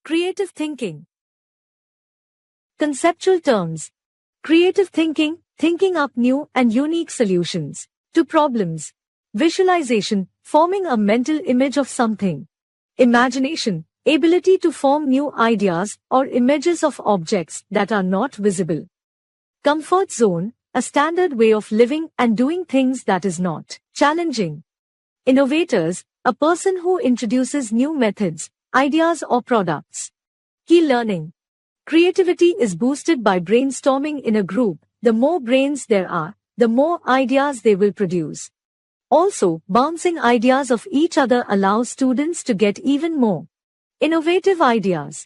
Creative thinking. Conceptual terms. Creative thinking, thinking up new and unique solutions to problems. Visualization, forming a mental image of something. Imagination, ability to form new ideas or images of objects that are not visible. Comfort zone, a standard way of living and doing things that is not challenging. Innovators, a person who introduces new methods, ideas or products. Key learning. Creativity is boosted by brainstorming in a group. The more brains there are, the more ideas they will produce. Also, bouncing ideas of each other allows students to get even more innovative ideas.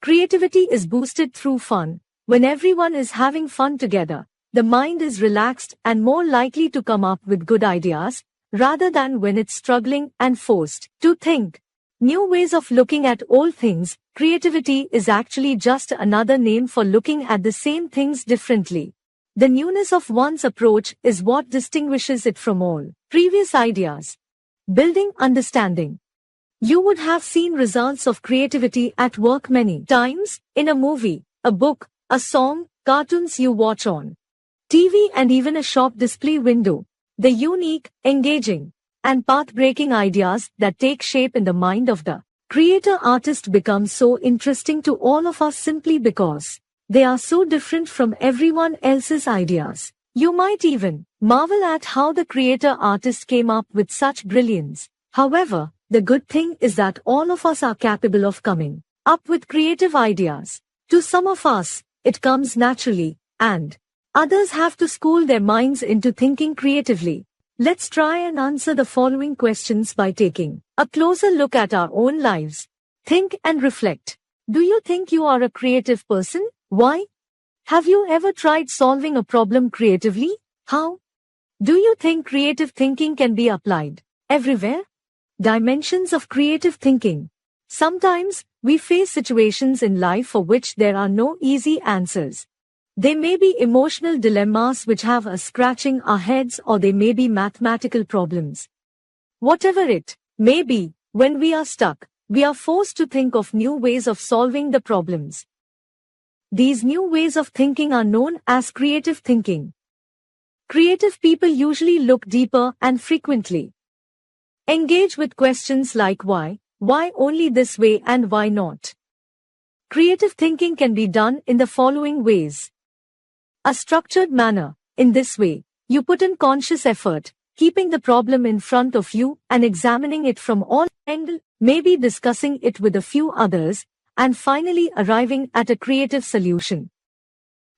Creativity is boosted through fun. When everyone is having fun together, the mind is relaxed and more likely to come up with good ideas, rather than when it's struggling and forced to think. New ways of looking at old things. Creativity is actually just another name for looking at the same things differently. The newness of one's approach is what distinguishes it from all previous ideas. Building understanding. You would have seen results of creativity at work many times, in a movie, a book, a song, cartoons you watch on TV and even a shop display window. The unique, engaging, and path-breaking ideas that take shape in the mind of the creator-artist become so interesting to all of us simply because they are so different from everyone else's ideas. You might even marvel at how the creator-artist came up with such brilliance. However, the good thing is that all of us are capable of coming up with creative ideas. To some of us, it comes naturally, and others have to school their minds into thinking creatively. Let's try and answer the following questions by taking a closer look at our own lives. Think and reflect. Do you think you are a creative person? Why? Have you ever tried solving a problem creatively? How? Do you think creative thinking can be applied everywhere? Dimensions of creative thinking. Sometimes, we face situations in life for which there are no easy answers. They may be emotional dilemmas which have us scratching our heads, or they may be mathematical problems. Whatever it may be, when we are stuck, we are forced to think of new ways of solving the problems. These new ways of thinking are known as creative thinking. Creative people usually look deeper and frequently engage with questions like why only this way and why not. Creative thinking can be done in the following ways. A structured manner. In this way, you put in conscious effort, keeping the problem in front of you and examining it from all angles, maybe discussing it with a few others, and finally arriving at a creative solution.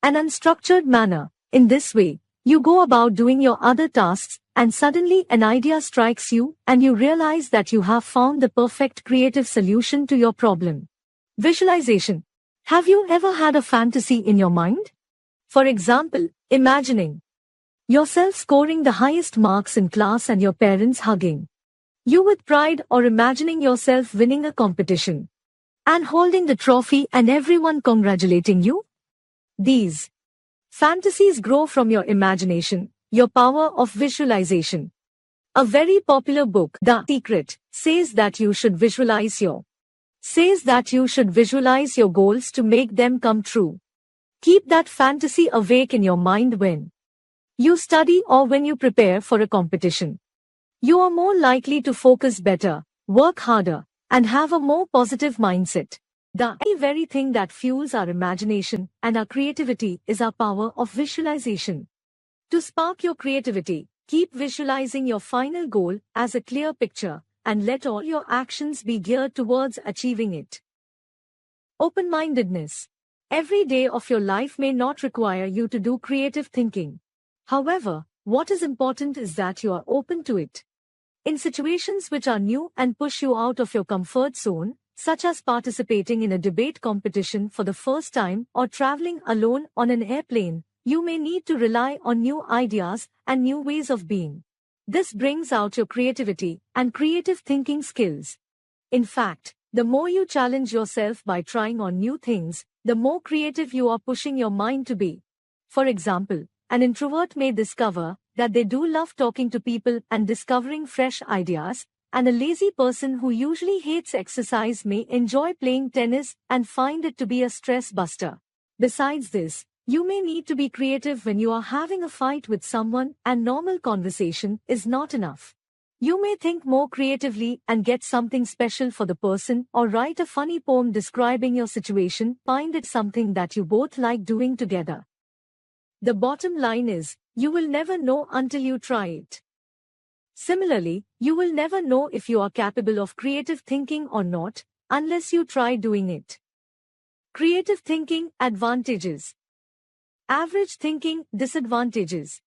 An unstructured manner. In this way, you go about doing your other tasks, and suddenly an idea strikes you, and you realize that you have found the perfect creative solution to your problem. Visualization. Have you ever had a fantasy in your mind? For example, imagining yourself scoring the highest marks in class and your parents hugging you with pride, or imagining yourself winning a competition and holding the trophy and everyone congratulating you? These fantasies grow from your imagination, your power of visualization. A very popular book, The Secret, says that you should visualize your goals to make them come true. Keep that fantasy awake in your mind when you study or when you prepare for a competition. You are more likely to focus better, work harder, and have a more positive mindset. The very thing that fuels our imagination and our creativity is our power of visualization. To spark your creativity, keep visualizing your final goal as a clear picture, and let all your actions be geared towards achieving it. Open-mindedness. Every day of your life may not require you to do creative thinking. However, what is important is that you are open to it. In situations which are new and push you out of your comfort zone, such as participating in a debate competition for the first time or traveling alone on an airplane, you may need to rely on new ideas and new ways of being. This brings out your creativity and creative thinking skills. In fact, the more you challenge yourself by trying on new things, the more creative you are pushing your mind to be. For example, an introvert may discover that they do love talking to people and discovering fresh ideas, and a lazy person who usually hates exercise may enjoy playing tennis and find it to be a stress buster. Besides this, you may need to be creative when you are having a fight with someone and normal conversation is not enough. You may think more creatively and get something special for the person or write a funny poem describing your situation. Find it something that you both like doing together. The bottom line is, you will never know until you try it. Similarly, you will never know if you are capable of creative thinking or not, unless you try doing it. Creative thinking, advantages. Average thinking, disadvantages.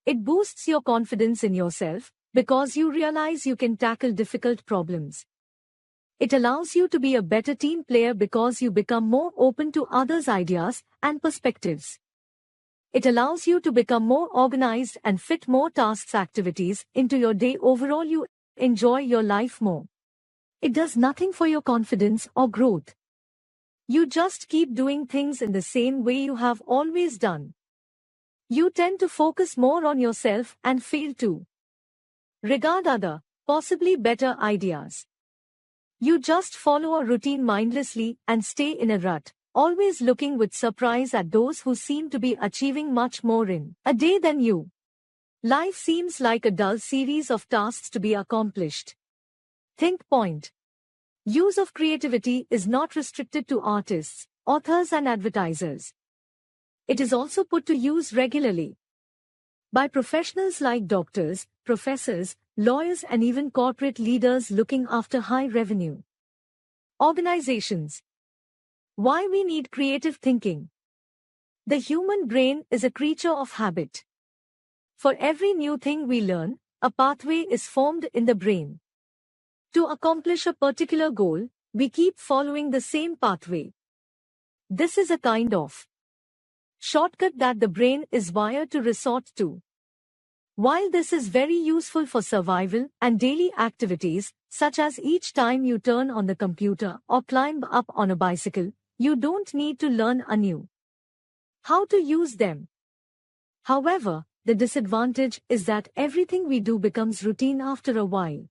It boosts your confidence in yourself, because you realize you can tackle difficult problems. It allows you to be a better team player because you become more open to others' ideas and perspectives. It allows you to become more organized and fit more tasks activities into your day. Overall, you enjoy your life more. It does nothing for your confidence or growth. You just keep doing things in the same way you have always done. You tend to focus more on yourself and fail to regard other, possibly better ideas. You just follow a routine mindlessly and stay in a rut, always looking with surprise at those who seem to be achieving much more in a day than you. Life seems like a dull series of tasks to be accomplished. Think point. Use of creativity is not restricted to artists, authors and advertisers. It is also put to use regularly by professionals like doctors, professors, lawyers and even corporate leaders looking after high revenue organizations. Why we need creative thinking? The human brain is a creature of habit. For every new thing we learn, a pathway is formed in the brain. To accomplish a particular goal, we keep following the same pathway. This is a kind of shortcut that the brain is wired to resort to. While this is very useful for survival and daily activities, such as each time you turn on the computer or climb up on a bicycle, you don't need to learn anew how to use them. However, the disadvantage is that everything we do becomes routine after a while.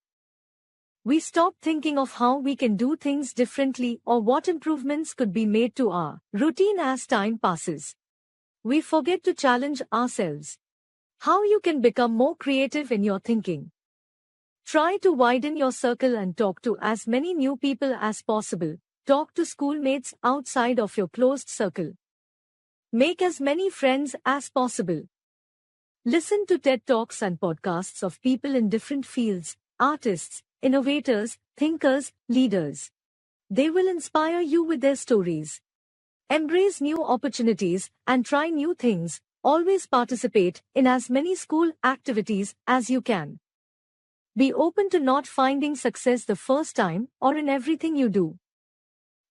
We stop thinking of how we can do things differently or what improvements could be made to our routine as time passes. We forget to challenge ourselves. How you can become more creative in your thinking? Try to widen your circle and talk to as many new people as possible. Talk to schoolmates outside of your closed circle. Make as many friends as possible. Listen to TED Talks and podcasts of people in different fields, artists, innovators, thinkers, leaders. They will inspire you with their stories. Embrace new opportunities and try new things. Always participate in as many school activities as you can. Be open to not finding success the first time or in everything you do.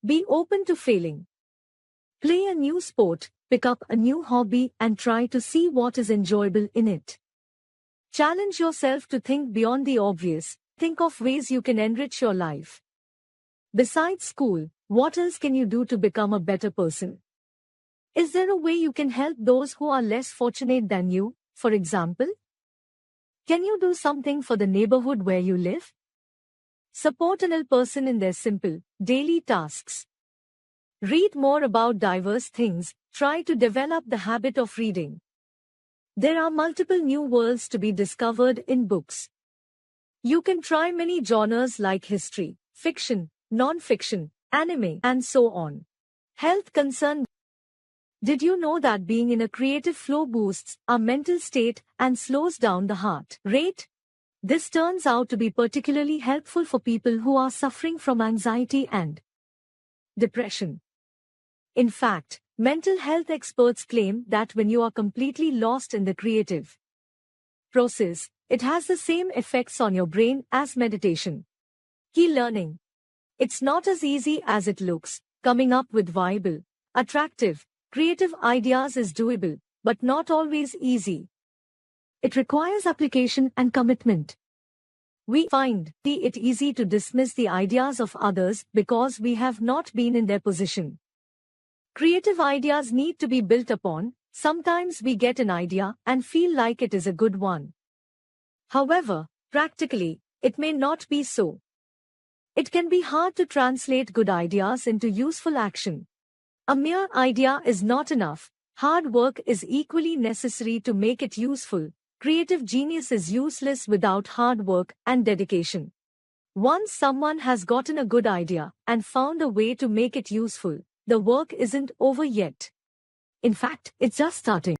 Be open to failing. Play a new sport, pick up a new hobby and try to see what is enjoyable in it. Challenge yourself to think beyond the obvious. Think of ways you can enrich your life. Besides school, what else can you do to become a better person? Is there a way you can help those who are less fortunate than you, for example? Can you do something for the neighborhood where you live? Support an ill person in their simple, daily tasks. Read more about diverse things. Try to develop the habit of reading. There are multiple new worlds to be discovered in books. You can try many genres like history, fiction, non-fiction, anime, and so on. Health concern. Did you know that being in a creative flow boosts our mental state and slows down the heart rate? This turns out to be particularly helpful for people who are suffering from anxiety and depression. In fact, mental health experts claim that when you are completely lost in the creative process, it has the same effects on your brain as meditation. Key learning. It's not as easy as it looks. Coming up with viable, attractive, creative ideas is doable, but not always easy. It requires application and commitment. We find it easy to dismiss the ideas of others because we have not been in their position. Creative ideas need to be built upon. Sometimes we get an idea and feel like it is a good one. However, practically, it may not be so. It can be hard to translate good ideas into useful action. A mere idea is not enough. Hard work is equally necessary to make it useful. Creative genius is useless without hard work and dedication. Once someone has gotten a good idea and found a way to make it useful, the work isn't over yet. In fact, it's just starting.